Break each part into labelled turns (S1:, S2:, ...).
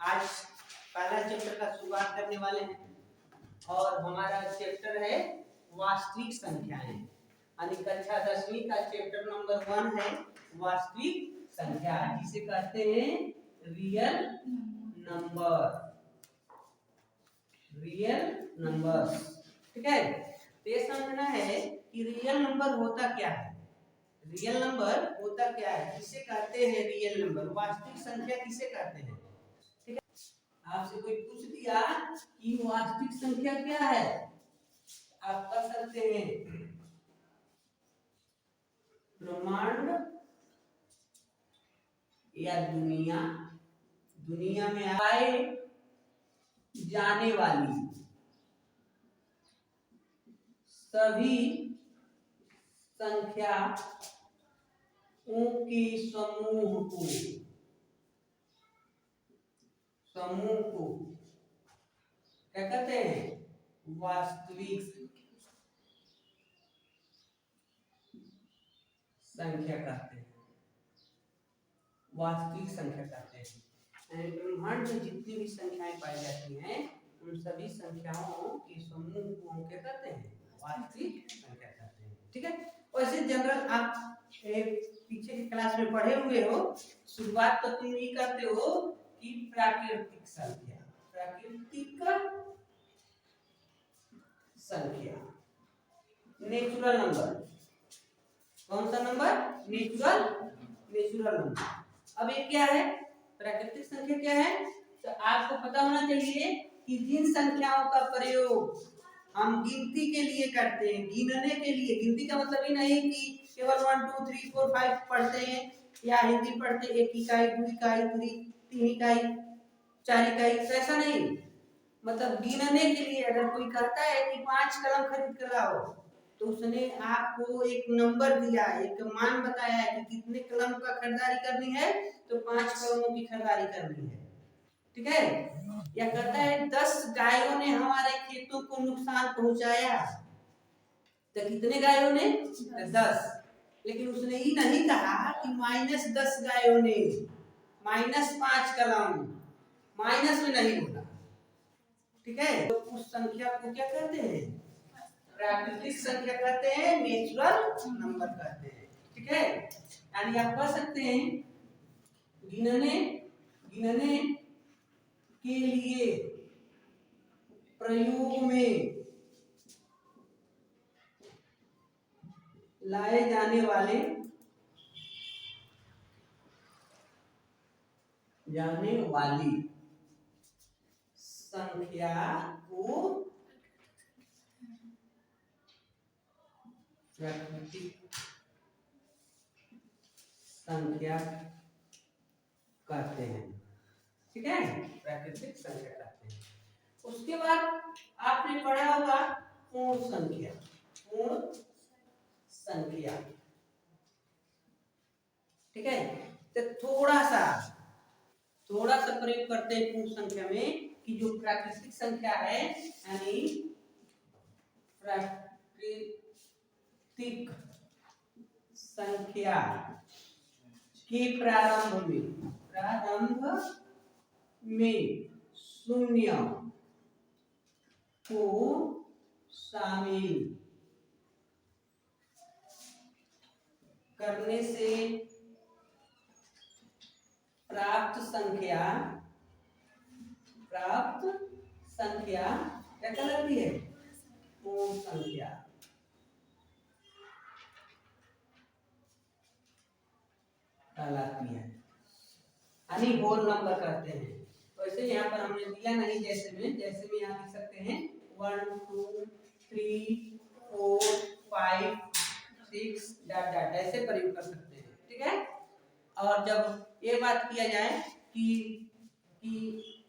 S1: आज पहला चैप्टर का शुरुआत करने वाले हैं और हमारा चैप्टर है वास्तविक संख्याएं, यानी कक्षा 10वीं का चैप्टर नंबर 1 है वास्तविक संख्या, जिसे कहते हैं रियल नंबर। रियल नंबर्स, ठीक है। तो ये समझना है कि रियल नंबर होता क्या है। रियल नंबर होता क्या है, किसे कहते हैं रियल नंबर, वास्तविक संख्या किसे कहते हैं। ठीक है, आपसे कोई पूछ दिया कि वास्तविक संख्या क्या है, आप कह सकते हैं ब्रह्मांड या दुनिया, दुनिया में आए जाने वाली सभी संख्या के समूह को क्या कहते हैं, वास्तविक संख्या कहते हैं। वास्तविक संख्या कहते हैं। ब्रह्मांड में जितनी भी संख्याएं पाई जाती हैं उन सभी संख्याओं के समूह को हम क्या कहते हैं, वास्तविक संख्या कहते हैं। ठीक है, वैसे जनरल आप पीछे की क्लास में पढ़े हुए हो, शुरुआत तो तुम ये करते हो कि प्राकृतिक संख्या, प्राकृतिक संख्या, नेचुरल नंबर। कौन सा नंबर, नेचुरल नंबर। अब ये क्या है, प्राकृतिक संख्या क्या है, तो आपको पता होना चाहिए कि जिन संख्याओं का प्रयोग हम गिनती के लिए करते हैं, गिनने के लिए, गिनती का मतलब ही नहीं कि केवल 1 2 3 4 5 पढ़ते हैं या हिंदी पढ़ते 1 इकाई 2 इकाई 3 इकाई 4 इकाई, ऐसा नहीं। मतलब गिनने के लिए अगर कोई कहता है कि 5 कलम खरीद कर लाओ, तो उसने आपको एक नंबर दिया, एक मान बताया है कि कितने कलम का खरीदारी करनी है, तो 5 कलमों की खरीदारी करनी है। ठीक है, या कहता है 10 गायों ने हमारे खेतों को नुकसान पहुंचाया, तो कितने गायों ने, 10। लेकिन उसने ये नहीं कहा कि -10 गायों ने, -5 कलम, माइनस में नहीं बोला। ठीक है, तो उस संख्या को क्या कहते हैं, प्राकृतिक संख्या कहते हैं, नेचुरल नंबर कहते हैं। ठीक है, यानी आप कह सकते हैं गिनने के लिए प्रयोग में लाए जाने वाले संख्या को प्राकृतिक संख्या कहते हैं। ठीक है, प्राकृतिक संख्या कहते हैं। उसके बाद आपने पढ़ा होगा पूर्ण संख्या, पूर्ण संख्या। ठीक है, तो थोड़ा सा प्रयोग करते हैं पूर्ण संख्या में कि जो प्राकृतिक संख्या है, यानी प्राकृतिक संख्या के प्रारंभ में शून्य को शामिल करने से प्राप्त संख्या क्या कहलाती है, पूर्ण संख्या कहलाती है, यानी होल नंबर कहते हैं। वैसे यहाँ पर हमने दिया नहीं, जैसे में यहाँ लिख सकते हैं 1 2 3 4 5 6 डॉट डॉट, ऐसे प्रयोग कर सकते हैं। ठीक है, और जब ये बात किया जाए कि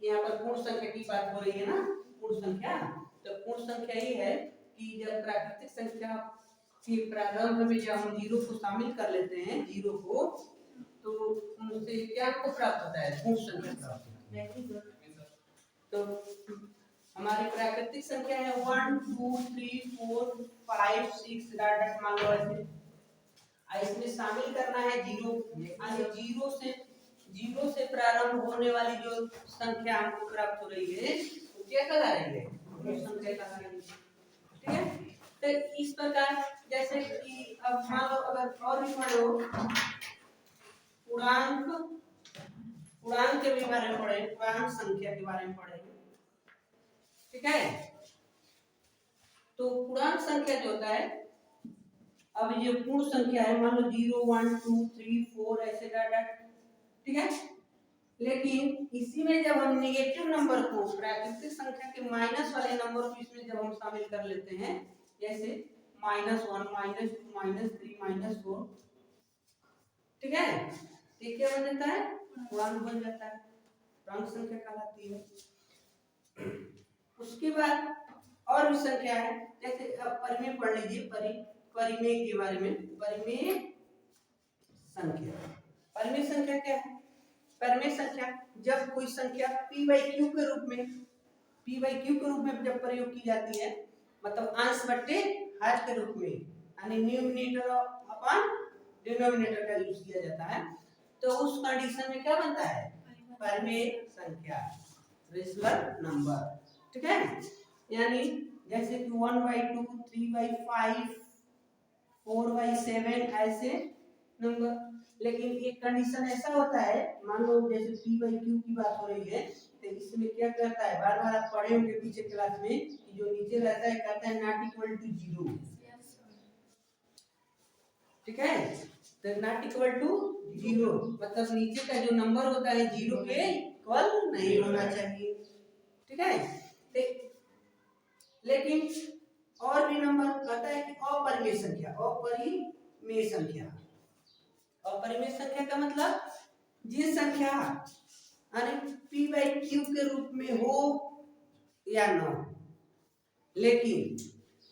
S1: यहाँ पर पूर्ण संख्या की बात हो रही है ना, पूर्ण संख्या, तो पूर्ण संख्या ये है कि जब प्राकृतिक संख्या के प्रारंभ में जब हम 0 को शामिल कर लेते हैं, 0 को, तो उनसे क्या को प्राप्त होता है, पूर्ण संख्या प्राप्त होता है। तो हमारी प्राकृतिक संख्या है 1 2 3 4 5 6 डॉट डॉट, मान लो ऐसे। इसमें शामिल करना है 0, यानी जीरो से प्रारंभ होने वाली जो संख्या हमको प्राप्त हो रही है वो क्या कहला रही है, वो संख्या कहला रही है। ठीक है, तो इस प्रकार जैसे कि अब मान लो अगर और भी मान लो पूर्णांक, पूर्णांक के बारे में पढ़े, पूर्णांक संख्या के बारे में पढ़े। ठीक है, तो पूर्णांक संख्या जो होता है, अब ये पूर्ण संख्या है, मान लो 0 1 2 3 4 ऐसे डॉट, ठीक है, लेकिन इसी में जब हम नेगेटिव नंबर को, प्राकृतिक संख्या के माइनस वाले नंबर को इसमें जब हम शामिल कर लेते हैं, जैसे -1 -2 -3 -4, ठीक है, ये क्या बन जाता है, पूर्णांक बन जाता है, पूर्णांक संख्या कहलाती है। उसके बाद और भी संख्या है, जैसे अब परिमेय पढ़ लीजिए, परिमेय के बारे में, परिमेय संख्या, परिमेय संख्या क्या है, परिमेय संख्या जब कोई संख्या p/q के रूप में, p/q के रूप में जब प्रयोग की जाती है, मतलब अंश बट्टे हर के रूप में, यानी न्यूमरेटर अपॉन डिनोमिनेटर का यूज किया जाता है, तो उस कंडीशन में क्या बनता है, परिमेय संख्या, रेशनल नंबर। ठीक है, यानी जैसे कि 1/2 3/5 4/7 ऐसे नंबर। लेकिन एक कंडीशन ऐसा होता है, मान लो जैसे p/q की बात हो रही है, तो इसमें क्या करता है, बार बार आप पढ़े होंगे पीछे क्लास में कि जो नीचे रहता है कहता है नॉट इक्वल टू 0। ठीक है, तो नॉट इक्वल टू 0 मतलब नीचे का जो नंबर होता है 0 के इक्वल नहीं होना चाहिए। ठीक है, लेकिन और भी नंबर कहता है कि अपरिमेय संख्या, अपरिमेय संख्या, अपरिमेय संख्या का मतलब जिस संख्या यानी p/q के रूप में हो या न हो, लेकिन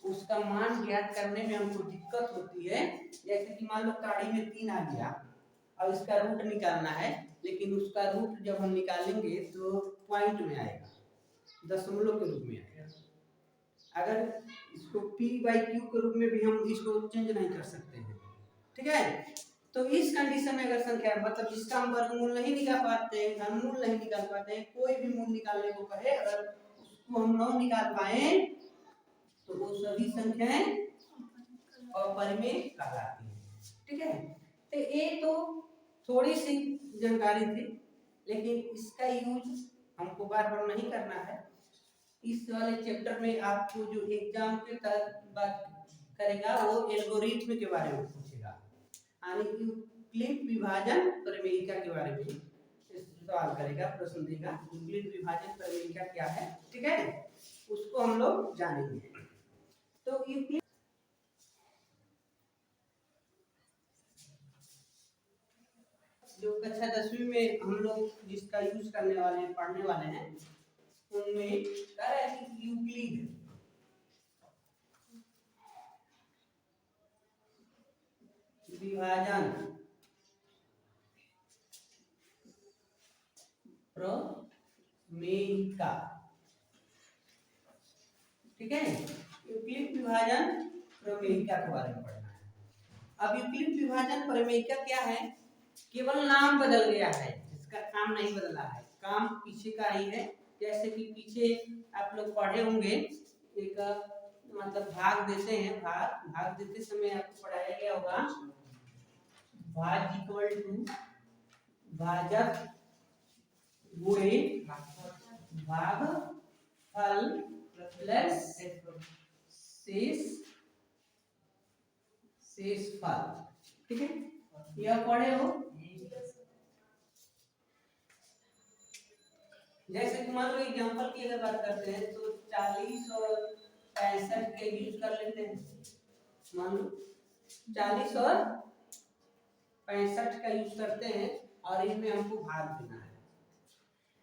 S1: उसका मान ज्ञात करने में हमको दिक्कत होती है। जैसे कि मान लो ताड़ी में 3 आ गया, अब इसका रूट निकालना है, लेकिन उसका रूट जब हम निकालेंगे तो पॉइंट में आएगा, दशमलव के रूप में आएगा। अगर इसको p/q के रूप में भी हम इसको चेंज नहीं कर सकते हैं। ठीक है, तो इस कंडीशन में अगर संख्या मतलब जिसका हम वर्गमूल नहीं निकाल पाते, घनमूल नहीं निकाल पाते, कोई भी मूल निकालने को कहे, अगर उसको हम न निकाल पाए तो वो सभी संख्याएं अपरिमेय कहलाती हैं। ठीक है, तो ये तो थोड़ी सी जानकारी थी, लेकिन इसका यूज हमको बार बार नहीं करना है। इस वाले चैप्टर में आपको जो एग्जाम के तहत बात करेगा वो एल्गोरिथम के बारे में पूछेगा, यानी यूक्लिड विभाजन प्रमेयिका के बारे में सवाल करेगा, प्रश्न देगा, यूक्लिड विभाजन प्रमेयिका क्या है। ठीक है, उसको हम लोग जानेंगे। तो यूक्लिड जो कक्षा 10वीं में हम लोग जिसका यूज करने वाले हैं, पढ़ने वाले हैं, उनमें कह रहा है कि यूक्लिड विभाजन प्रमेयिका। ठीक है, यूक्लिड विभाजन प्रमेयिका के बारे में पढ़ना है। अब यूक्लिड विभाजन प्रमेयिका क्या है, केवल नाम बदल गया है, इसका काम नहीं बदला है, काम पीछे का ही है। जैसे कि पीछे आप लोग पढ़े होंगे, एक मतलब भाग देते हैं, भाग देते समय आपको पढ़ाया गया होगा, भाज इक्वल टू भाजक गुणे भागफल प्लस शेषफल। ठीक है, यह पढ़े हो। जैसे कि मान लो एग्जांपल की अगर बात करते हैं तो 40 और 65 के यूज कर लेते हैं। मान लो 40 और 65 का यूज करते हैं और इनमें हमको भाग देना है,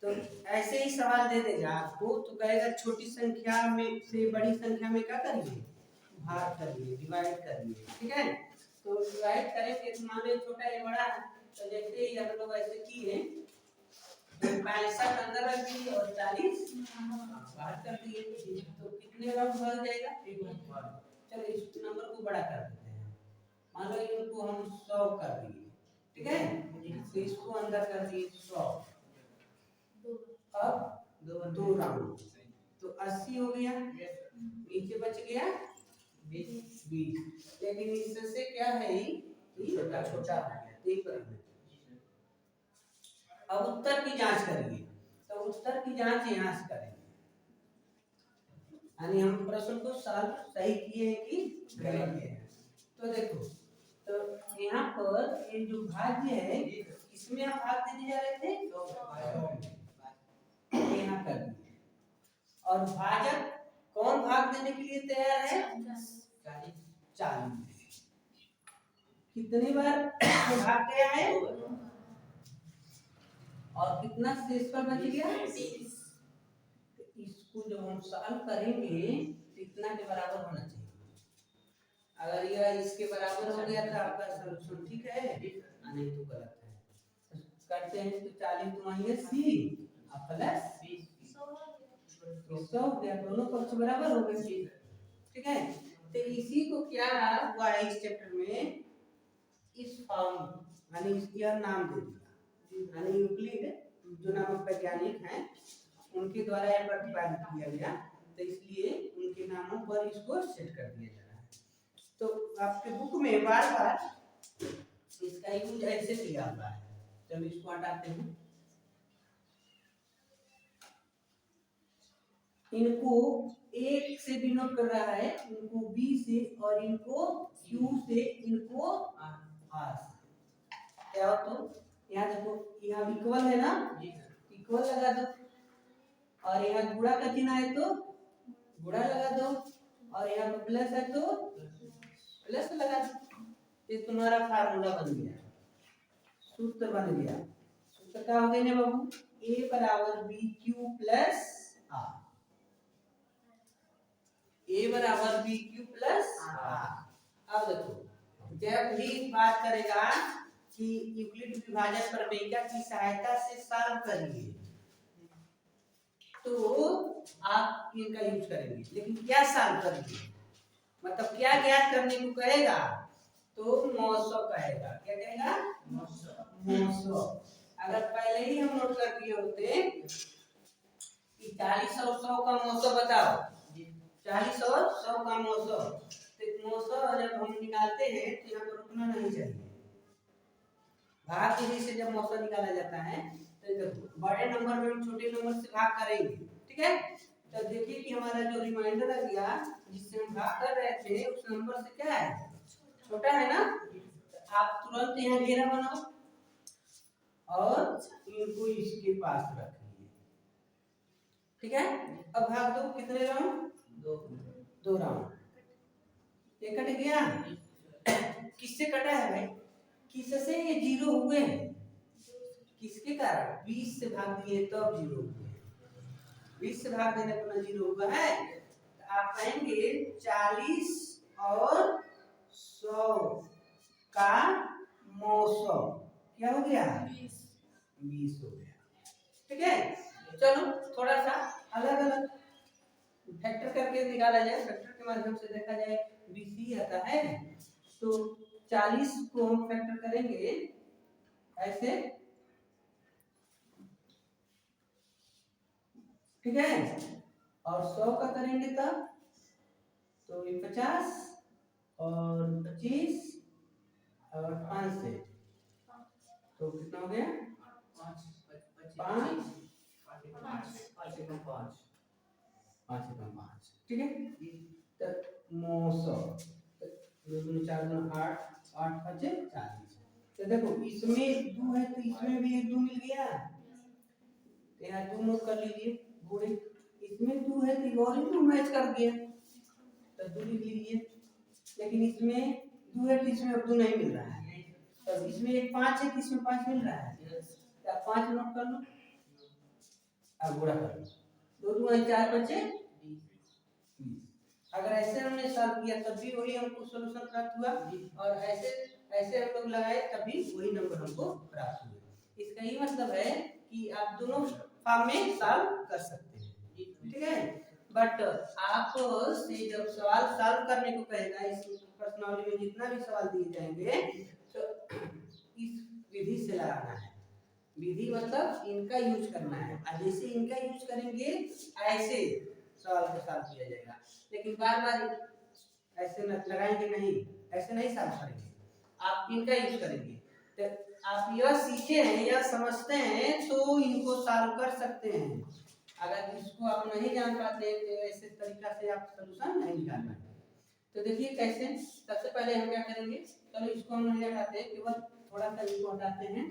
S1: तो ऐसे ही सवाल दे देगा आपको, तो कहेगा छोटी संख्या में से बड़ी संख्या में क्या करिए, भाग करिए, डिवाइड करिए। ठीक है, तो डिवाइड करेंगे तो मान लो छोटा या बड़ा है, तो जैसे ही हम लोग ऐसे किए 65 अंदर रख दिए और 40 बाहर कर दिए, तो कितने बार भर जाएगा, एक बार। चलो इस नंबर को बड़ा कर देते हैं, मान लो इनको हम 100 कर दिए, ठीक है, तो इसको अंदर कर दिए 100, अब दो राउंड तो 80 हो गया, नीचे बच गया 20, लेकिन इससे क्या है ये छोटा छोटा हो गया, देख रहे। अब उत्तर की जांच करिए, तो उत्तर की जांच यहाँ से करेंगे, यानी हम प्रश्न को सॉल्व सही किए हैं कि गलत किए हैं। तो देखो, तो यहाँ पर ये जो भाज्य है इसमें हम भाग देने जा रहे थे, यहाँ कर दिए, और भाजक कौन भाग देने के लिए तैयार है, 40। कितनी बार भाग गया है, और कितना शेष पर बच गया, इसको जब हम सॉल्व करेंगे तो इतना के बराबर होना चाहिए। अगर यह इसके बराबर हो गया तो आपका सॉल्यूशन ठीक है, नहीं तो गलत है। तो करते हैं, तो 40 तो वहीं है सी और प्लस 100 हो गया, दोनों पक्ष बराबर हो गए, ठीक है। तो इसी को क्या हुआ है इस चैप्टर में, इस फॉर्म यानी इसका नाम दे दिया, यानी यूक्लिड जो नामक वैज्ञानिक हैं उनके द्वारा यह प्रतिपादित किया गया, तो इसलिए उनके नामों पर इसको सेट कर दिया जा रहा है। तो आपके बुक में बार बार इसका यूज ऐसे किया हुआ है, चलो इसको हटाते हैं, इनको एक से डिनोट कर रहा है, इनको बी से, और इनको क्यू से, इनको आर से। क्या हो, तो यहाँ देखो, यहाँ इक्वल है ना, इक्वल लगा दो, और यहाँ गुणा का चिन्ह है तो गुणा लगा दो, और यहाँ पे प्लस है तो प्लस लगा दो। ये तुम्हारा फार्मूला बन गया, सूत्र बन गया। सूत्र क्या हो गया ना बाबू, ए बराबर बी क्यू प्लस आर, ए बराबर बी क्यू प्लस आर। अब देखो, जब भी बात करेगा कि यूक्लिड विभाजन प्रमेय की सहायता से सॉल्व करिए, तो आप इनका यूज करेंगे, लेकिन क्या सॉल्व करेंगे, मतलब क्या ज्ञात करने को कहेगा, तो मौसम कहेगा, क्या कहेगा, मौसम। अगर पहले ही हम नोट कर दिए होते कि 40 और 100 का मौसम बताओ, 40 और 100 का मौसम, तो मौसम जब हम निकालते हैं तो यहाँ पर रुकना नहीं चाहिए, भाग विधि से जब मौसम निकाला जाता है तो देखो बड़े नंबर में हम छोटे नंबर से भाग करेंगे, ठीक है। तो देखिए कि हमारा जो रिमाइंडर आ गया जिससे हम भाग कर रहे थे उस नंबर से क्या है, छोटा है ना, तो आप तुरंत यहाँ घेरा बनाओ और इनको इसके पास रखिए, ठीक है। अब भाग दो, कितने राउंड, दो राउंड, ये कट गया, किससे कटा है भाई, किससे ये जीरो हुए हैं, किसके कारण, 20 से भाग दिए तब जीरो हुए, 20 से भाग देने पर जीरो हुआ है, तो आप कहेंगे 40 और 100 का मौसम क्या हो गया, 20 हो गया, ठीक है। चलो थोड़ा सा अलग अलग फैक्टर करके निकाला जाए, फैक्टर के माध्यम से देखा जाए, 20 आता है, तो 40 को हम फैक्टर करेंगे ऐसे, ठीक है, और 100 का करेंगे तब, तो ये 50 और 25 और 5 से, तो कितना हो गया, 5 ठीक है। तो मौसम, तो 4 2 8 8 5 40, तो देखो इसमें 2 है तो इसमें भी एक 2 मिल गया, तो यहाँ 2 नोट कर लीजिए, गुणे इसमें 2 है तो और 2 मैच कर दिया, तो 2 लिख लीजिए, लेकिन इसमें 2 है तो इसमें अब 2 नहीं मिल रहा है, तो इसमें एक 5 है तो इसमें 5 मिल रहा है, तो 5 नोट कर लो, अब गुणा कर लो, 2 2 4 5 20। अगर ऐसे हमने सॉल्व किया तब भी वही हमको सॉल्यूशन प्राप्त हुआ, और ऐसे ऐसे हम लोग लगाए तब भी वही नंबर हमको प्राप्त हुए। इसका ये मतलब है कि आप दोनों फॉर्म में सॉल्व कर सकते हैं, ठीक है। बट आप से जब सवाल सॉल्व करने को कहेगा, इस प्रश्नावली में जितना भी सवाल दिए जाएंगे, तो इस विधि से लगाना है। विधि मतलब इनका यूज करना है, और जैसे इनका यूज करेंगे ऐसे सवाल को सॉल्व किया जाएगा। लेकिन बार बार ऐसे लगाएंगे नहीं, ऐसे नहीं सॉल्व करेंगे, आप इनका यूज करेंगे। तो आप यह सीखे हैं या समझते हैं तो इनको सॉल्व कर सकते हैं। अगर इसको आप नहीं जान पाते तो ऐसे तरीका से आप सॉल्यूशन नहीं निकाल पाएंगे। तो देखिए कैसे, सबसे पहले हम क्या करेंगे, चलो इसको हम नहीं हटाते, केवल थोड़ा सा इसको हटाते हैं।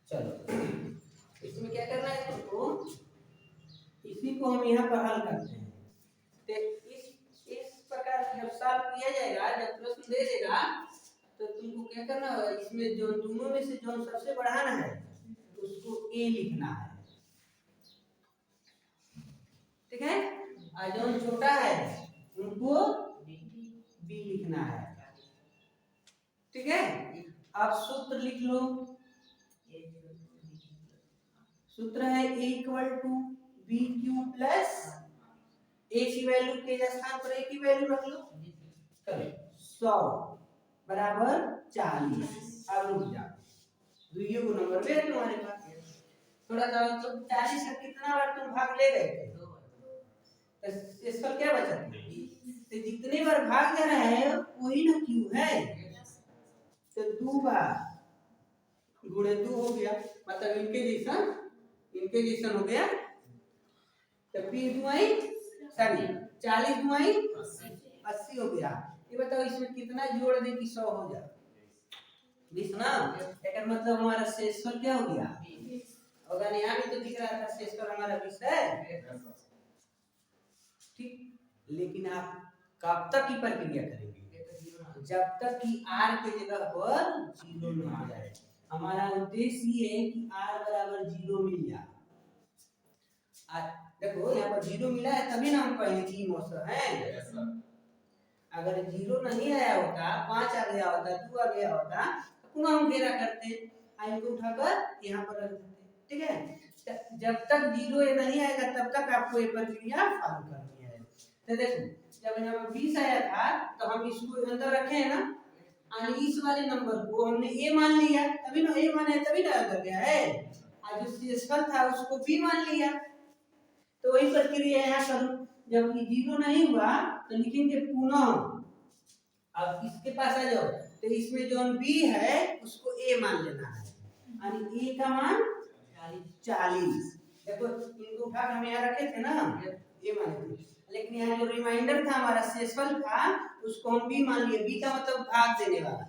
S1: चलो इसमें क्या करना है तुमको, इसी को हम यहाँ पर हल करते हैं। तो इस प्रकार जब सॉल्व किया जाएगा, जब प्रश्न दे देगा तो तुमको क्या करना होगा, इसमें जो दोनों में से जो सबसे बढ़ाना है उसको ए लिखना है, ठीक है, और जो छोटा है उनको बी लिखना है, ठीक है। अब सूत्र लिख लो, सूत्र है a equal to B Q plus A की वैल्यू के स्थान पर ए की वैल्यू रख लो, चलो 100 बराबर 40। अब रुक जा, दुइयों को नंबर में तुम्हारे पास थोड़ा सा, तो 40 का कितना बार तुम भाग ले गए थे, तो इस पर क्या बचा, तो जितने बार भाग जा रहा है वही ना क्यू है, तो 2 बार गुणे 2 हो गया, मतलब इनके जैसा हो गया। तो पी दुआई सॉरी 40 दुआई 80 हो गया। ये बताओ इसमें कितना जोड़ दे कि 100 हो जाए, 20 ना, इसका मतलब हमारा शेषफल क्या हो गया, अगर यहाँ भी तो दिख रहा था शेषफल हमारा 20 है, ठीक। लेकिन आप कब तक की प्रक्रिया करेंगे, जब तक कि r के जगह पर 0 न आ जाए। हमारा उद्देश्य ये है कि r बराबर 0 मिल जाए। देखो यहाँ पर 0 मिला है तभी ना हम कहेंगे कि मौसम है। अगर 0 नहीं आया होता, 5 आ गया होता, 2 आ गया होता, तो पुनः हम घेरा करते, आई को उठाकर यहाँ पर रख देते, ठीक है। जब तक 0 नहीं आएगा तब तक आपको ये प्रक्रिया फॉलो करनी है। तो देखो जब यहाँ पर 20 आया था तो हम इसको अंदर रखे हैं ना, और इस वाले नंबर को हमने a मान लिया, तभी ना a माने तभी ना अंदर गया है, और जो शेषफल था उसको b मान लिया। तो वही प्रक्रिया यहाँ करूं, जब 0 नहीं हुआ तो लिखेंगे पुनः, अब इसके पास आ जाओ, तो इसमें जो b है उसको a मान लेना है, और a का मान 40। देखो इनको उठा के हम यहाँ रखे थे ना, a मान थे, लेकिन यहाँ जो रिमाइंडर था हमारा शेषफल था उसको हम b मान लिए, b का मतलब भाग देने वाला,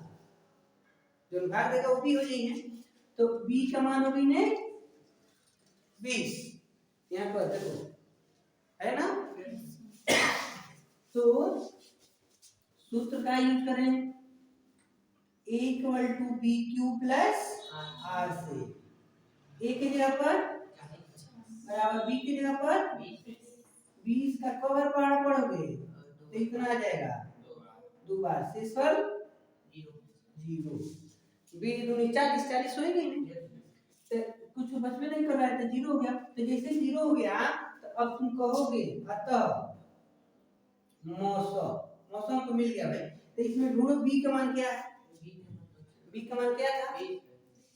S1: जो भाग देगा वो b हो जाएंगे। तो b का मान हो गई ने 20, यहाँ पर देखो है ना। तो सूत्र का यूज करें, a equal to B Q plus R से, a की जगह पर बराबर b की जगह पर 20 का कवर पढ़ोगे तो इतना आ जाएगा 2 बार, शेषफल 0, 20 दूनी 40, 40 हो गई नहीं, तो कुछ बच में नहीं कर रहा है तो 0 हो गया। तो जैसे 0 हो गया तो अब तुम कहोगे अतः मौसम को मिल गया भाई। तो इसमें ढूंढो b का मान क्या है, b का मान क्या था,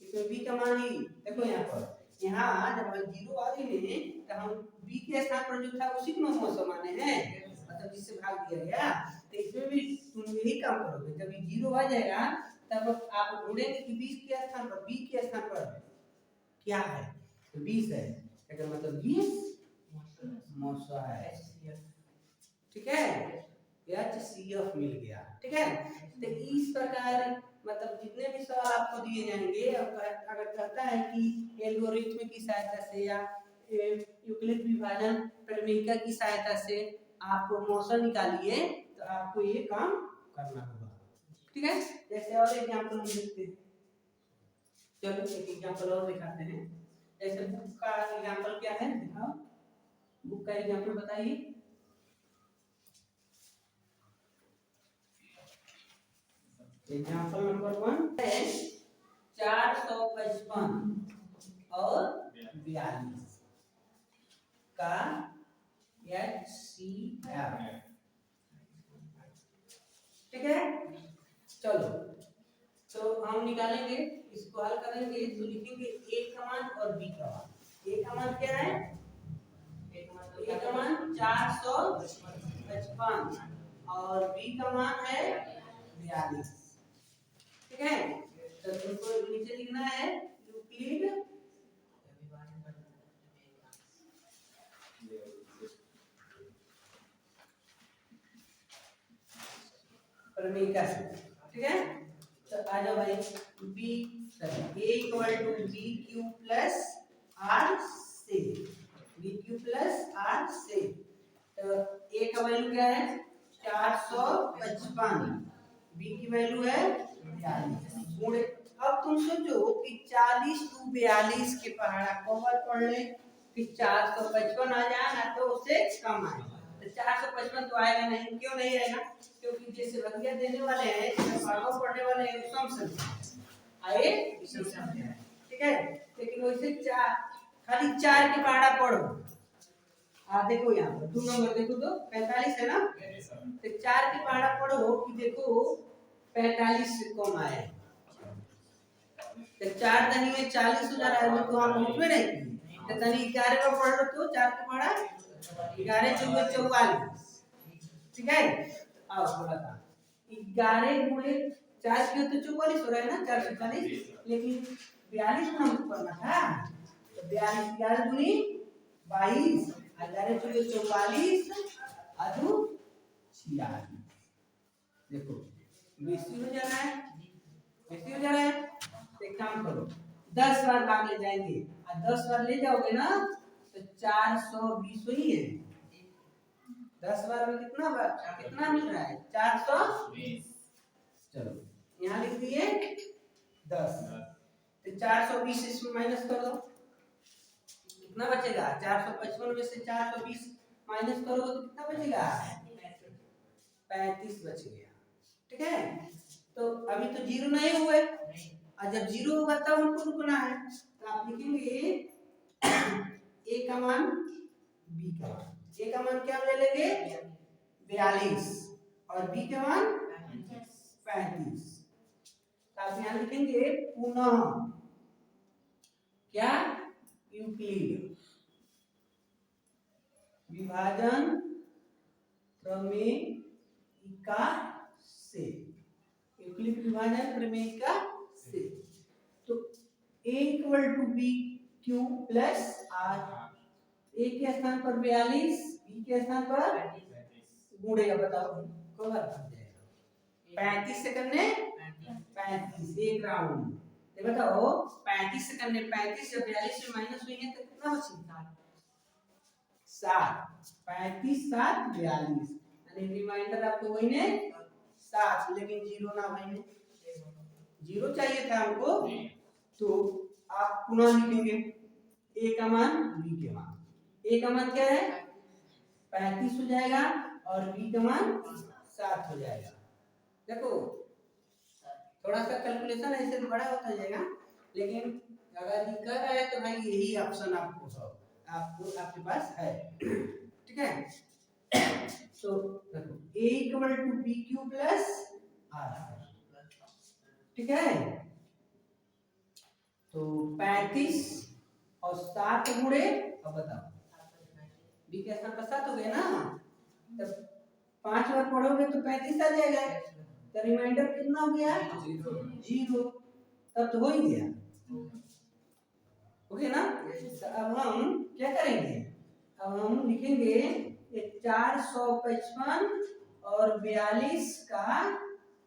S1: इसमें b का मान ही देखो यहाँ पर, यहाँ जब हम 0 आ गए तो हम b के स्थान पर जो था उसी को मौसम माने हैं, मतलब जिससे भाग दिया गया। तो इसमें भी तुम यही काम करोगे, जब ये 0 आ जाएगा तब आप ढूंढेंगे कि 20 के स्थान पर b के स्थान पर क्या है, तो 20 है, इसका मतलब 20 मौसम है, ठीक है, HCF मिल गया, ठीक है। तो इस प्रकार मतलब जितने भी सवाल आपको दिए जाएंगे, अगर कहता है कि एल्गोरिथ्म की सहायता से या यूक्लिड विभाजन प्रमेयिका की सहायता से आप मौसम निकालिए, तो आपको ये काम करना होगा, ठीक है। जैसे और एग्जांपल हम देखते हैं, चलो एक एग्जांपल और दिखाते हैं। जैसे बुक का एग्जांपल क्या है, दिखाओ बुक का एग्जांपल बताइए। एग्जांपल नंबर 1 है 455 और 42 का HCF, ठीक है। चलो तो हम निकालेंगे, इसको हल करेंगे तो लिखेंगे ए का मान और बी का मान। ए का मान क्या है, ए का मान 455 और बी का मान है 42। ठीक है, तो तुमको नीचे लिखना है यूक्लिड प्रमेय का सूत्र। ठीक है, तो आ जाओ भाई, B A equal to B Q plus R से, बी क्यू प्लस आर से। तो ए का वैल्यू क्या है 455, बी की वैल्यू है 42 गुणे। अब तुम सोचो कि 40 टू 42 के पहाड़ा कवर पढ़ ले कि 455 आ जाए ना तो उससे कम आए, तो 455 तो आएगा नहीं। क्यों नहीं आएगा, क्योंकि जैसे भैया देने वाले हैं, पढ़ने वाले हैं सम संख्या आए विषम संख्या। ठीक है, लेकिन वैसे खाली 4 के पहाड़ा पढ़ो। देखो यहाँ पर 2 नंबर देखो तो 45 है ना, तो 4 के पहाड़ा पढ़ो कि देखो 45 से कम आए, तो 4 दनी में 40 हो जा रहा है, तो आप पहुंचवे नहीं। तो दनी 11 में पढ़ लो तो 4 के पहाड़ा 11 चौके 44। ठीक है, अब बोला था 11 गुणे 4 की तो 44 हो रहा है ना, 440, लेकिन 42 गुना करना था, तो 42 11 गुनी 22, 11 चौके 44 अधु 46। देखो बेसी हो जा रहा है, बेसी हो जा रहा है। तो एक काम करो 10 बार भाग ले जाएंगे, और 10 बार ले जाओगे ना तो 420 ही है। 10 बार में कितना मिल रहा है 420। चलो यहाँ लिख दिए 10, तो 420 इसमें माइनस कर दो, कितना बचेगा 455 में से 420 माइनस करोगे तो कितना बचेगा 35 बच गया। ठीक है, तो अभी तो जीरो नहीं हुए, और जब जीरो होगा तब हमको रुकना है, तो आप लिखेंगे ए का मान बी का मान। ए का मान क्या ले लेंगे 42 और बी का मान 35। तो आप यहाँ लिखेंगे पुनः क्या यूक्लिड विभाजन प्रमेयिका से, यूक्लिड विभाजन प्रमेयिका से। तो a equal to B Q plus R, A के स्थान पर 42, बी के स्थान पर गुणेगा, बताओ कब आ जाएगा 35 से करने 35 एक राउंड, ये बताओ 35 से करने 35 जब 42 से माइनस हुई है तो कितना बचेगा 7, 35 7 42, यानी रिमाइंडर आपको वही ने 7, लेकिन जीरो ना भाई, जीरो चाहिए था हमको, तो आप पुनः लिखेंगे ए का मान बी के मान। ए का मान क्या है 35 हो जाएगा और बी का मान 7 हो जाएगा। देखो थोड़ा सा कैलकुलेशन ऐसे बड़ा होता जाएगा, लेकिन अगर ये कर रहा है तो भाई यही ऑप्शन आपको आपके पास है। ठीक है, तो देखो a equal to B Q plus R. ठीक है, तो 35 और 7 गुणे, अब बताओ बी के स्थान पर 7 हो गए ना, तब 5 बार पढ़ोगे तो 35 आ जाएगा, तो रिमाइंडर कितना हो गया 0, तब तो हो ही गया, ओके ना। तो अब हम क्या करेंगे, अब हम लिखेंगे 455 और 42 का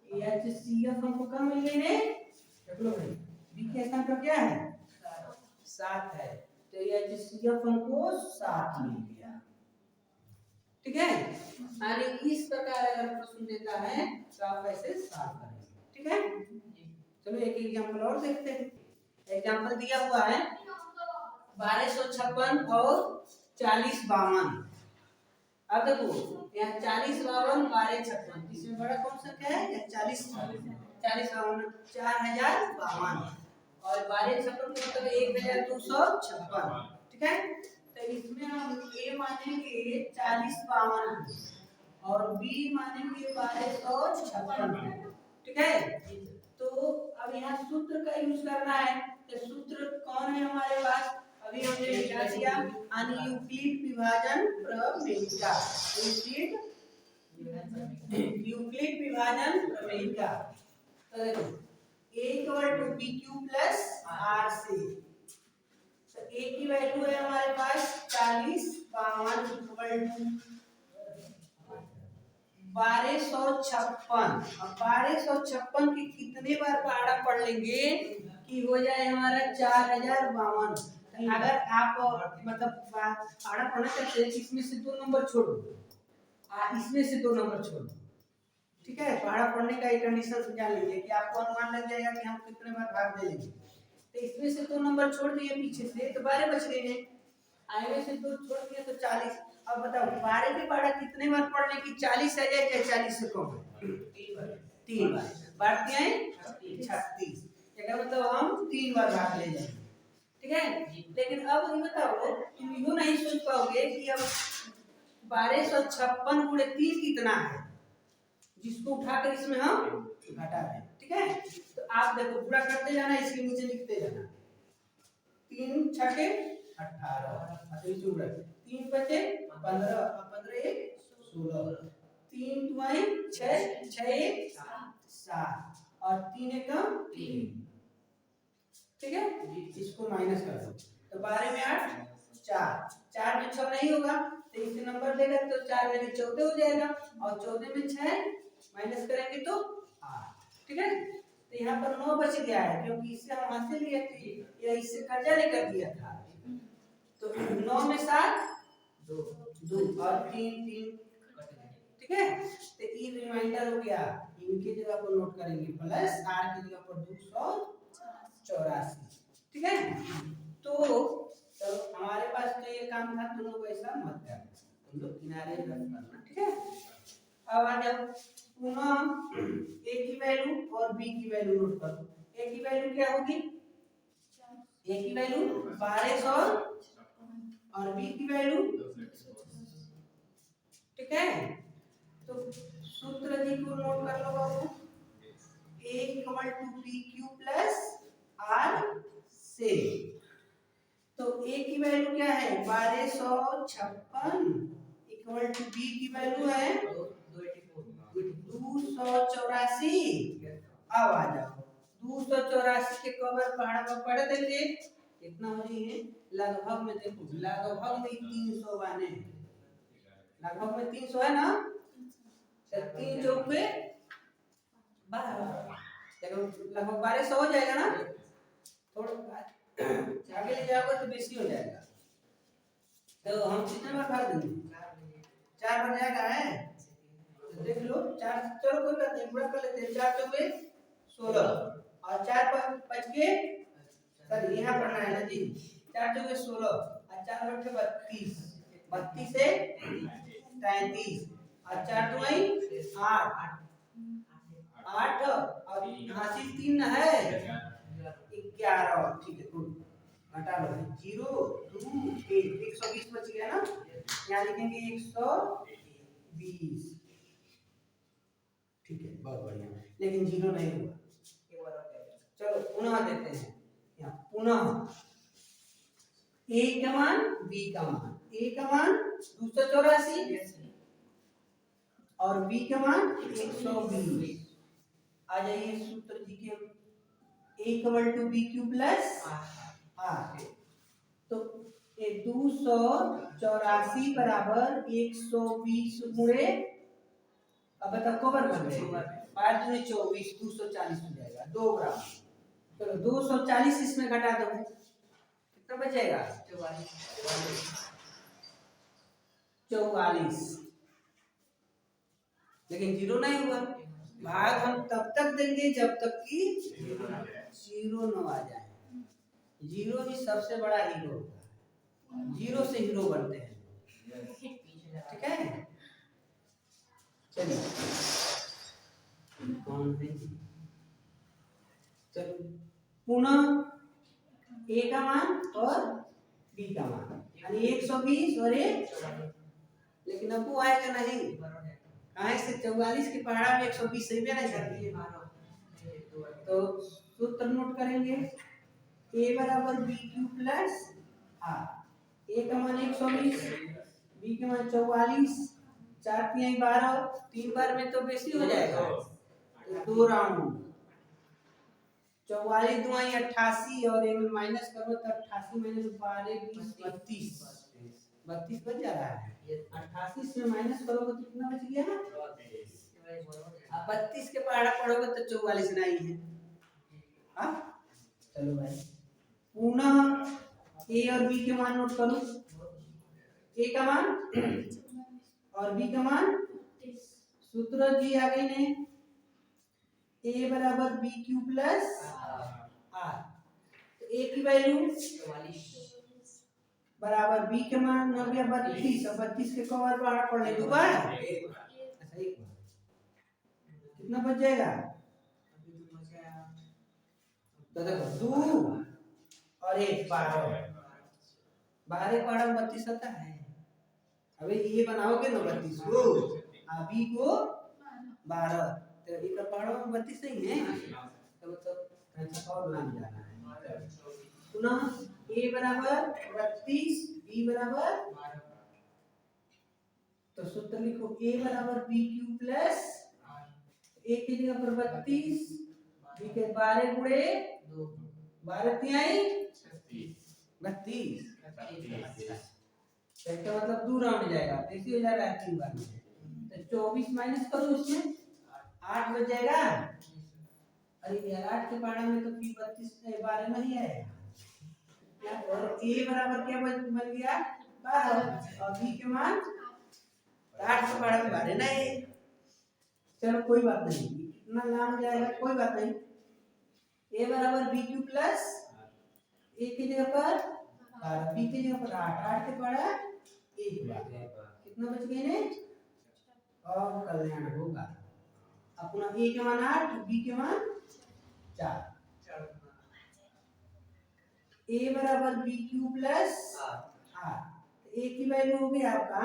S1: HCF हमको कम मिल गए, देख लो भाई बी के स्थान पर क्या है 7 है, तो HCF हमको 7 मिल गया। ठीक है, अरे इस प्रकार अगर प्रश्न देता है तो आप ऐसे सॉल्व करेंगे। ठीक है, चलो एक एग्जांपल और देखते हैं। एग्जांपल दिया हुआ है 1256 और 4052। अब देखो यहाँ 40 52 12 56, इसमें बड़ा कौन सा क्या है 40 52 4052 और 12 56 मतलब 1256। ठीक है, तो इसमें हम ए मानेंगे 40 52 और बी मानेंगे 1256। ठीक है। तो अब यहाँ सूत्र का यूज करना है, तो सूत्र कौन है हमारे पास, अभी हमने लिखा दिया यूक्लिड विभाजन प्रमेय का, यूक्लिड विभाजन प्रमेय का। तो देखो a equal to B Q plus R C, तो a की वैल्यू है हमारे पास 40, 52 इक्वल टू 1256। अब 1256 के कितने बार पहाड़ा पढ़ लेंगे कि हो जाए हमारा 4052। अगर आप मतलब पहाड़ा पढ़ना चाहते हैं इसमें से 2 नंबर छोड़ो, इसमें से 2 नंबर छोड़ो, ठीक है। पहाड़ा पढ़ने का एक कंडीशन जान लीजिए कि आपको अनुमान लग जाएगा कि हम कितने बार भाग दे लेंगे। तो इसमें से 2 नंबर छोड़ दिए पीछे से तो 12 बच गए हैं, आगे से 2 छोड़ दिए तो 40। अब बताओ 12 के पहाड़ा कितने बार पढ़ने की 40 आ जाए या 40 से कम है? 3 बार। बात क्या है 36, इसका मतलब हम 3 बार भाग ले जाएंगे, ठीक है। लेकिन अब ये बताओ तुम यूं नहीं सोच पाओगे कि अब 1256 गुणे 3 कितना है, जिसको उठाकर इसमें हम घटा दें, ठीक है। तो आप देखो पूरा करते जाना, इसके नीचे लिखते जाना, 3 छके 18, 3 बचे 15, 15 1 16, 3 दुआई 6, 6 1 7 और 3 एकम 3, ठीक है। इसको माइनस कर दो तो 12 में 8 4, 4 में 6 नहीं होगा तो इसे नंबर देगा तो 4 में 14 हो जाएगा, और 14 में 6 माइनस करेंगे तो 8, ठीक है। तो यहाँ पर 9 बच गया है क्योंकि इससे हम हाथ से लिए थे या इससे कर्जा लेकर दिया था, तो 9 में 7 2 और 3 3, ठीक है। तो ये रिमाइंडर हो गया, इनकी जगह पर नोट करेंगे प्लस आर की जगह पर 284, ठीक है। तो हमारे पास तो ये काम था, तुम लोग ऐसा मत करना, तुम लोग किनारे रख करना, ठीक है। अब आ जाओ पुनः a की वैल्यू और b की वैल्यू नोट कर दो। a की वैल्यू क्या होगी, a की वैल्यू 1200 और b की वैल्यू, ठीक है। तो सूत्र जी को नोट कर लो बाबू, a equal to b Q plus r से, तो a की वैल्यू क्या है 1256 इक्वल टू b की वैल्यू है 284। अब आ जाओ 284 के कवर पहाड़ पर पढ़ देंगे कितना हो रही है, लगभग में देखो लगभग में 300 बने, लगभग में 300 है ना, 3 चौक पे 12, लगभग 1200 हो जाएगा ना, थोड़ा आगे ले जाओगे तो बेसी हो जाएगा। तो हम कितने बार भाग देंगे, 4 बार जाएगा है, तो देख लो 4, चलो कोई बात नहीं पूरा कर लेते हैं, 4 चौके 16 और 4 बच के, सर यहाँ पढ़ना है ना जी, 4 चौके 16 और 4 बचे 32, 32 से 33 और 4 दुआई 8 8 और हासिल 3 है 11, ठीक है गुड, घटा लो 0 2 1 120 बच गया ना, यहाँ लिखेंगे 120, ठीक है बहुत बढ़िया, लेकिन 0 नहीं हुआ, एक बार और चलो पुनः देते हैं, यहाँ पुनः a का मान b का मान, a का मान 284 और b का मान 120, आ जाइए सूत्र जी के, a equal to b Q plus r, तो 284 बराबर 120 गुणे, अब बताओ कवर कर ले 5 दूनी 24, 240 हो जाएगा 2 बराबर, चलो 240 इसमें घटा दो कितना बचेगा 44, लेकिन 0 नहीं हुआ, भाग हम तब तक देंगे जब तक कि 0 न आ जाए, 0 ही सबसे बड़ा हीरो होता है, 0 से हीरो बनते हैं, ठीक है। चलिए कौन है, चलो पुनः a का मान और b का मान यानी 120 और 1, लेकिन अब वो आएगा नहीं, कहाँ से 44 के पहाड़ा में 120 सही में नहीं करती है, तो सूत्र नोट करेंगे a बराबर बी क्यू प्लस आर। ए का मान 120, बी के मान 44, 4 3 12, 3 बार में तो बेसी हो जाएगा तो 2 राउंड 44 2 88 और ए में माइनस करो तो 88 माइनस 12 20 32 32 बच जा रहा है। 88 से माइनस करोगे तो कितना बच गया? 32। 32 के पहाड़ा पढ़ोगे तो 44 नहीं है। हाँ चलो भाई पुनः ए और बी के मान नोट करो। ए का मान और बी का मान सूत्र जी आ गई ने ए बराबर बी क्यू प्लस आर। तो ए की वैल्यू 44 बराबर बी के मान हो गया 32 और 32 के कवर पहाड़ा पढ़ ले दो बार। अच्छा एक बार कितना बच जाएगा? तो देखो 2 और 1 12 12 पहाड़ा में 32 आता है। अबे ये बनाओगे ना 32 को अभी को 12 तो ये का पहाड़ा में 32 नहीं है तो मतलब ऐसा और नाम जाना है। पुनः a बराबर 32 b बराबर 12 तो सूत्र लिखो a बराबर b क्यू प्लस a की जगह पर 32 b के 12 गुणे 2 12 तिहाई 32 इसका मतलब 2 राउंड जाएगा तो इसी हो जा रहा है 3 बार में तो 24 माइनस करो इसमें 8 बच जाएगा। अरे यार 8 के पहाड़ा में तो फिर 32 से 12 नहीं आएगा और a बराबर क्या बन गया 12 और b के मान 8 के पहाड़ा में 12 नहीं। चलो कोई बात नहीं इतना नाम जाएगा कोई बात नहीं। a बराबर b क्यू प्लस a की जगह पर 12 b की जगह पर 8 8 के पहाड़ा 1 कितना बच गए ने और कल्याण होगा। अपना a के मान 8 b के मान 4 a बराबर B Q plus R. a की वैल्यू होगी आपका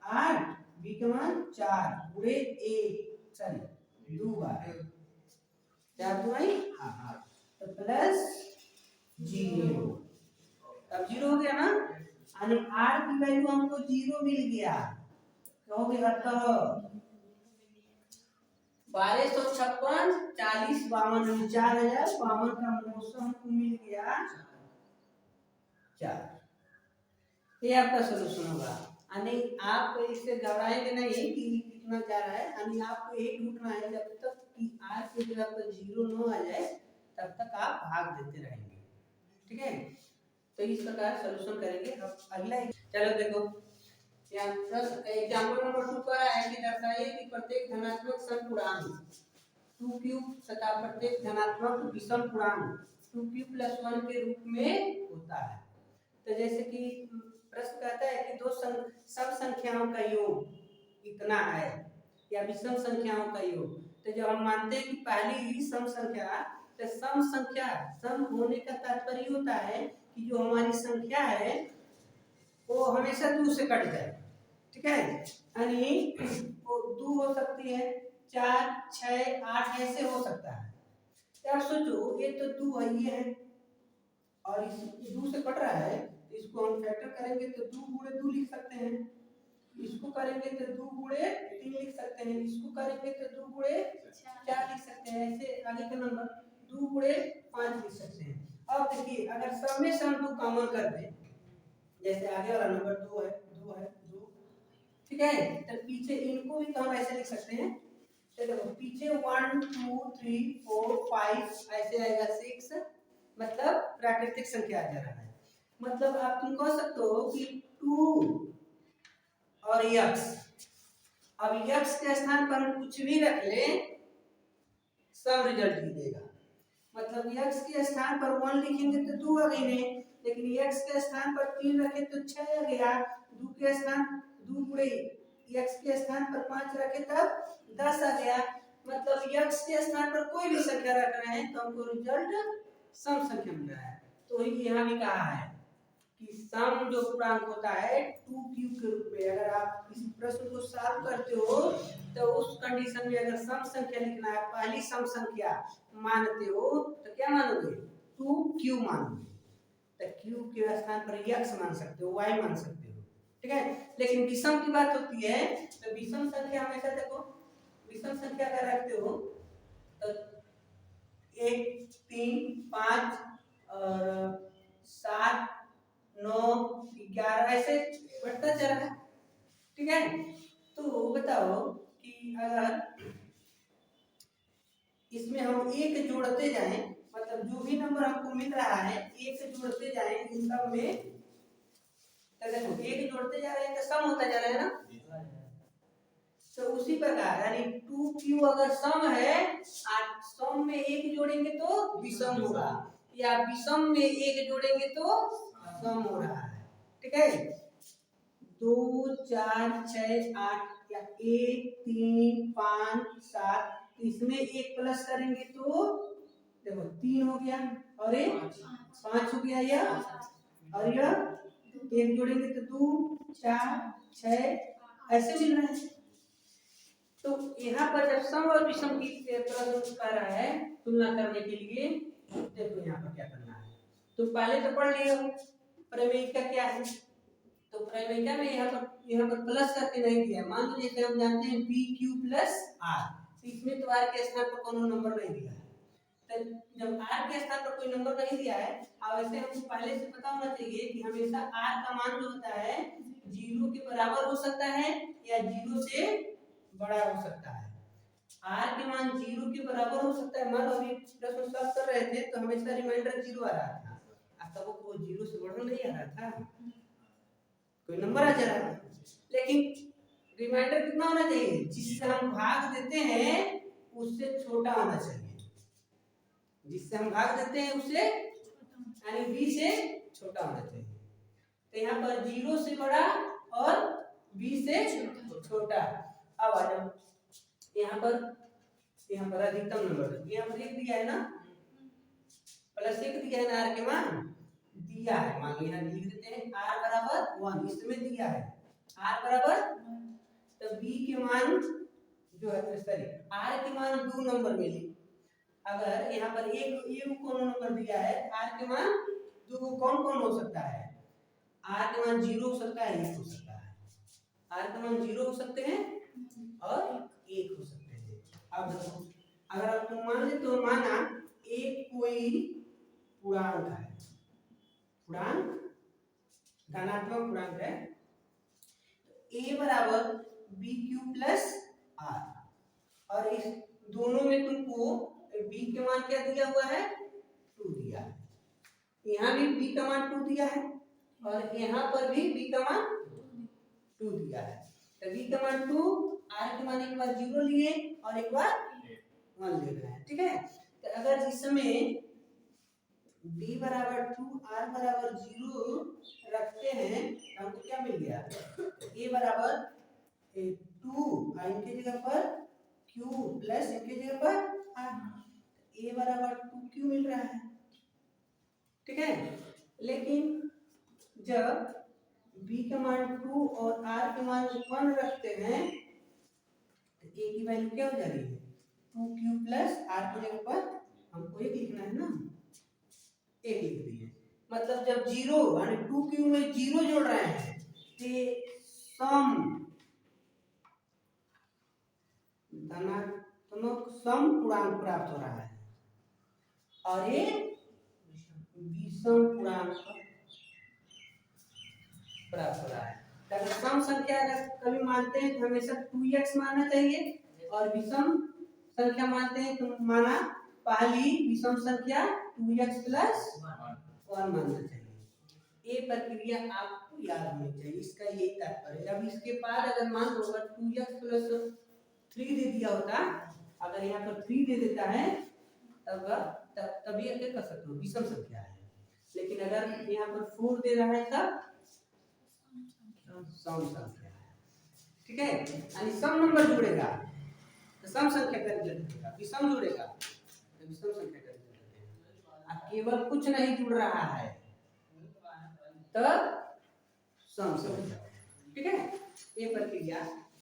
S1: 8 b के मान 4 गुणे 1 सॉरी 2 बार 4 2 आई हां तो प्लस 0 अब 0 हो गया ना यानी r की वैल्यू हमको 0 मिल गया कहोगे 18 1256 40 52 4052 का मौसम हमको मिल गया 4। ये आपका सलूशन होगा यानी आप इससे घबराएंगे नहीं कि कितना जा रहा है यानी आपको एक ढूंढना है जब तक कि r की जगह पर 0 न आ जाए तब तक आप भाग देते रहेंगे। ठीक है तो इस प्रकार सलूशन करेंगे। अब अगला चलो देखो यहाँ एग्जांपल नंबर 2 पर है कि दर्शाइए कि प्रत्येक धनात्मक समपूर्णांक 2 क्यूब तथा प्रत्येक धनात्मक विषम पूर्णांक 2 क्यूब प्लस 1 के रूप में होता है। तो जैसे कि प्रश्न कहता है कि दो सम संख्याओं का योग इतना है या विषम संख्याओं का योग तो जब हम मानते हैं कि पहली ही सम संख्या तो सम संख्या सम होने का तात्पर्य होता है कि जो हमारी संख्या है वो हमेशा 2 से कट जाए। ठीक है यानी वो 2 हो सकती है 4 6 8 ऐसे हो सकता है। यार सोचो ये तो 2 है ये है और इस 2 से कट रहा है इसको हम फैक्टर करेंगे तो 2 गुणे 2 लिख सकते हैं इसको करेंगे तो 2 गुणे 3 लिख सकते हैं इसको करेंगे तो 2 गुणे 4 लिख सकते हैं ऐसे आगे का नंबर 2 गुणे 5 लिख सकते हैं। अब देखिए अगर सब में से हम 2 कॉमन कर दें जैसे आगे वाला नंबर 2 है 2 ठीक है तो पीछे इनको भी तो हम ऐसे लिख सकते हैं। तो देखो पीछे 1 2 3 4 5 ऐसे आएगा 6 मतलब प्राकृतिक संख्या आ जा रहा है। मतलब आप तुम कह सकते हो कि 2 और x अब x के स्थान पर हम कुछ भी रख लें सब रिजल्ट ही देगा। मतलब x के स्थान पर 1 लिखेंगे तो 2 आ गई ने लेकिन x के स्थान पर 3 रखे तो 6 आ गया 2 के स्थान 2 गुणे x के स्थान पर 5 रखे तब 10 आ गया। मतलब x के स्थान पर कोई भी संख्या रख रहे हैं तो हमको रिजल्ट सम संख्या मिल रहा है। तो यहाँ भी कहा है कि सम जो पूर्णांक होता है 2q के रूप में। अगर आप इस प्रश्न को सॉल्व करते हो तो उस कंडीशन में अगर सम संख्या लिखना है, पहली सम संख्या मानते हो तो क्या मानोगे? 2q मानोगे। तो q के स्थान पर x मान सकते हो, y मान सकते हो, ठीक है। लेकिन विषम की बात होती है तो विषम संख्या हमेशा देखो, विषम संख्या अगर रखते हो तो 1 3 5 और 7 9 11 ऐसे बढ़ता चला है, ठीक है। तो बताओ कि अगर इसमें हम एक जोड़ते जाएं, मतलब जो भी नंबर हमको मिल रहा है एक जोड़ते जाएं इन सब में, तो देखो एक जोड़ते जा रहे हैं तो सम होता जा रहा है ना। तो उसी प्रकार यानी 2q अगर सम है, सम में एक जोड़ेंगे तो विषम होगा, या विषम में एक जोड़ेंगे तो सम हो रहा है, ठीक है। 2 4 6 8 या 1 3 5 7, इसमें एक प्लस करेंगे तो देखो 3 हो गया और एक 5 हो गया, या और यह एक जोड़ेंगे तो 2 4 6 ऐसे मिल रहा है। तो यहाँ पर जब सम और विषम की प्रश्न कर रहा है तुलना करने के लिए, देखो यहाँ पर क्या करना है। तो पहले तो पढ़ लिया प्रमेयिका क्या है। तो प्रमेयिका में यहाँ पर प्लस करके नहीं दिया। मान लो जैसे हम जानते हैं BQ प्लस R, तो इसमें तो R के स्थान पर कोई नंबर नहीं दिया है। तो जब R के स्थान पर कोई नंबर नहीं दिया है, अब ऐसे हमको पहले से पता होना चाहिए कि हमेशा R का मान जो होता है 0 के बराबर हो सकता है या 0 से बड़ा हो सकता है। R के मान 0 के बराबर हो सकता है। मान लो अभी प्रश्न सॉल्व कर रहे थे तो हमेशा रिमाइंडर 0 आ रहा था, अब तक वो 0 से बढ़कर नहीं आ रहा था, कोई नंबर आ जा रहा था। लेकिन रिमाइंडर कितना होना चाहिए? जिससे हम भाग देते हैं उससे छोटा होना चाहिए, जिससे हम भाग देते हैं उससे यानी b से छोटा होना चाहिए। तो यहाँ पर 0 से बड़ा और b से छोटा। अब आ जाओ यहाँ पर अधिकतम नंबर यहाँ पर 1 दिया है ना, प्लस 1 दिया है ना, r के मान दिया है। मान लो यहाँ लिख देते हैं r बराबर 1, इसमें दिया है r बराबर, तो b के मान जो है सॉरी r के मान 2 नंबर में ली। अगर यहाँ पर एक कौन नंबर दिया है, r के मान 2 कौन कौन हो सकता है? r के मान 0 हो सकता है, 1 हो सकता है। r के मान 0 हो सकते हैं और 1 हो सकते हैं। अब देखो अगर आप मान ले तो माना एक कोई पूर्णांक है, पूर्णांक धनात्मक पूर्णांक है, a बराबर BQ प्लस R, और इस दोनों में तुमको b के मान क्या दिया हुआ है? 2 दिया है। यहाँ भी b का मान 2 दिया है और यहाँ पर भी b का मान 2 दिया है। तो b का मान 2, r के मान एक बार 0 लिए और एक बार 1 ले रहे हैं, ठीक है। तो अगर इसमें b बराबर 2 r बराबर 0 रखते हैं तो हमको क्या मिल गया? a बराबर 2 इनके जगह पर q प्लस इनके जगह पर r, a बराबर 2q मिल रहा है, ठीक है। लेकिन जब b का मान 2 और r के मान 1 रखते हैं तो a की वैल्यू क्या हो जा रही है? 2q प्लस r की जगह पर हमको 1 लिखना है ना, 1 लिख दिए। मतलब जब 0 यानी 2q में 0 जोड़ रहे हैं तो सम धनात्मक सम पूर्णांक प्राप्त हो रहा है और ये विषम पूर्णांक प्राप्त हो रहा है। अगर सम संख्या अगर कभी मानते हैं तो हमेशा 2x मानना चाहिए और विषम संख्या मानते हैं तो माना पहली विषम संख्या 2x प्लस 1 मानना चाहिए। ये प्रक्रिया आपको याद होनी चाहिए, इसका यही तात्पर्य। अब इसके बाद अगर मान लो अगर 2x प्लस 3 दे दिया होता, अगर यहाँ पर 3 दे देता है तभी क्या कर सकते हो? विषम संख्या है। लेकिन अगर यहाँ पर 4 दे रहा है तब सम संख्या है, ठीक है। यानी सम नंबर जुड़ेगा तो सम संख्या का रिजल्ट देगा, विषम जुड़ेगा तो विषम संख्या का रिजल्ट देगा। केवल कुछ नहीं जुड़ रहा है, तब सम संख्या। ठीक है, ये प्रक्रिया